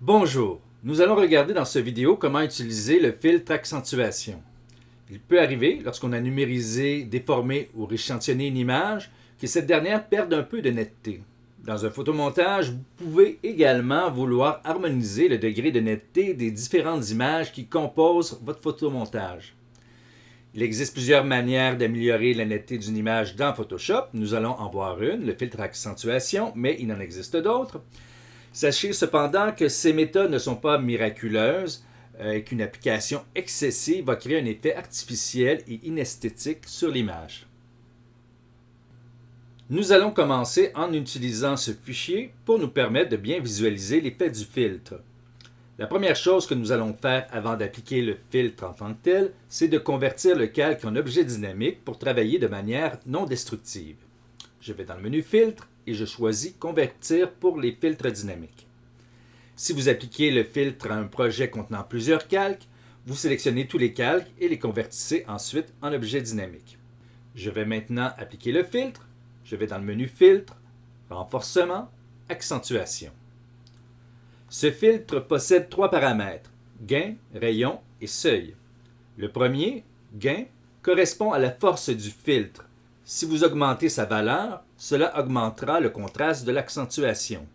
Bonjour, nous allons regarder dans cette vidéo comment utiliser le filtre accentuation. Il peut arriver, lorsqu'on a numérisé, déformé ou rééchantillonné une image, que cette dernière perde un peu de netteté. Dans un photomontage, vous pouvez également vouloir harmoniser le degré de netteté des différentes images qui composent votre photomontage. Il existe plusieurs manières d'améliorer la netteté d'une image dans Photoshop. Nous allons en voir une, le filtre accentuation, mais il en existe d'autres. Sachez cependant que ces méthodes ne sont pas miraculeuses et qu'une application excessive va créer un effet artificiel et inesthétique sur l'image. Nous allons commencer en utilisant ce fichier pour nous permettre de bien visualiser l'effet du filtre. La première chose que nous allons faire avant d'appliquer le filtre en tant que tel, c'est de convertir le calque en objet dynamique pour travailler de manière non destructive. Je vais dans le menu Filtre et je choisis Convertir pour les filtres dynamiques. Si vous appliquez le filtre à un projet contenant plusieurs calques, vous sélectionnez tous les calques et les convertissez ensuite en objet dynamique. Je vais maintenant appliquer le filtre. Je vais dans le menu Filtre, Renforcement, Accentuation. Ce filtre possède trois paramètres, gain, rayon et seuil. Le premier, gain, correspond à la force du filtre. Si vous augmentez sa valeur, cela augmentera le contraste de l'accentuation.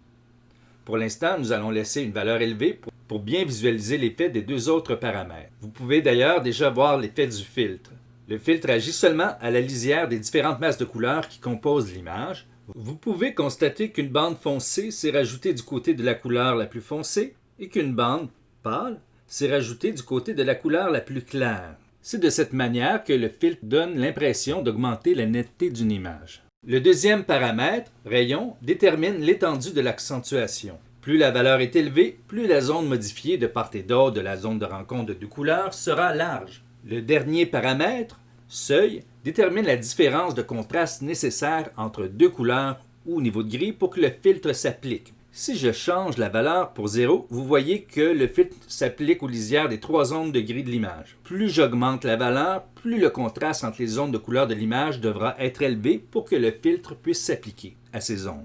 Pour l'instant, nous allons laisser une valeur élevée pour bien visualiser l'effet des deux autres paramètres. Vous pouvez d'ailleurs déjà voir l'effet du filtre. Le filtre agit seulement à la lisière des différentes masses de couleurs qui composent l'image. Vous pouvez constater qu'une bande foncée s'est rajoutée du côté de la couleur la plus foncée et qu'une bande pâle s'est rajoutée du côté de la couleur la plus claire. C'est de cette manière que le filtre donne l'impression d'augmenter la netteté d'une image. Le deuxième paramètre, rayon, détermine l'étendue de l'accentuation. Plus la valeur est élevée, plus la zone modifiée de part et d'autre de la zone de rencontre de deux couleurs sera large. Le dernier paramètre, seuil, détermine la différence de contraste nécessaire entre deux couleurs ou niveau de gris pour que le filtre s'applique. Si je change la valeur pour 0, vous voyez que le filtre s'applique aux lisières des trois zones de gris de l'image. Plus j'augmente la valeur, plus le contraste entre les zones de couleur de l'image devra être élevé pour que le filtre puisse s'appliquer à ces zones.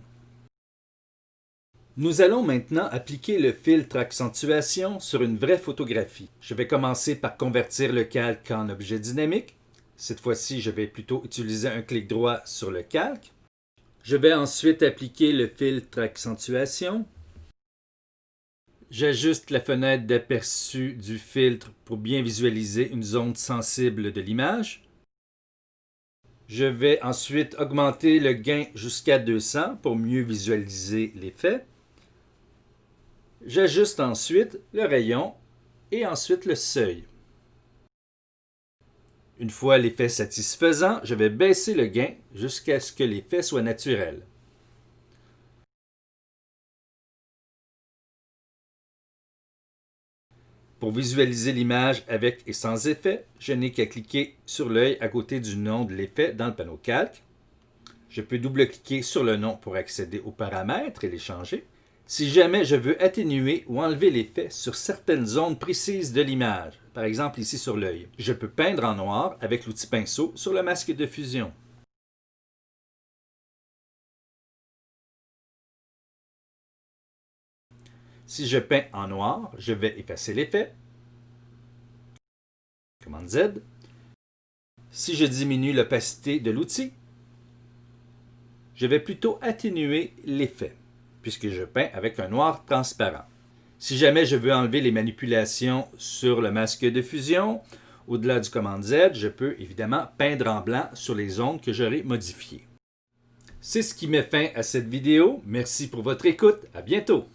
Nous allons maintenant appliquer le filtre accentuation sur une vraie photographie. Je vais commencer par convertir le calque en objet dynamique. Cette fois-ci, je vais plutôt utiliser un clic droit sur le calque. Je vais ensuite appliquer le filtre accentuation. J'ajuste la fenêtre d'aperçu du filtre pour bien visualiser une zone sensible de l'image. Je vais ensuite augmenter le gain jusqu'à 200 pour mieux visualiser l'effet. J'ajuste ensuite le rayon et ensuite le seuil. Une fois l'effet satisfaisant, je vais baisser le gain jusqu'à ce que l'effet soit naturel. Pour visualiser l'image avec et sans effet, je n'ai qu'à cliquer sur l'œil à côté du nom de l'effet dans le panneau calque. Je peux double-cliquer sur le nom pour accéder aux paramètres et les changer. Si jamais je veux atténuer ou enlever l'effet sur certaines zones précises de l'image, par exemple ici sur l'œil, je peux peindre en noir avec l'outil pinceau sur le masque de fusion. Si je peins en noir, je vais effacer l'effet. Commande Z. Si je diminue l'opacité de l'outil, je vais plutôt atténuer l'effet, puisque je peins avec un noir transparent. Si jamais je veux enlever les manipulations sur le masque de fusion, au-delà du commande Z, je peux évidemment peindre en blanc sur les zones que j'aurai modifiées. C'est ce qui met fin à cette vidéo. Merci pour votre écoute. À bientôt!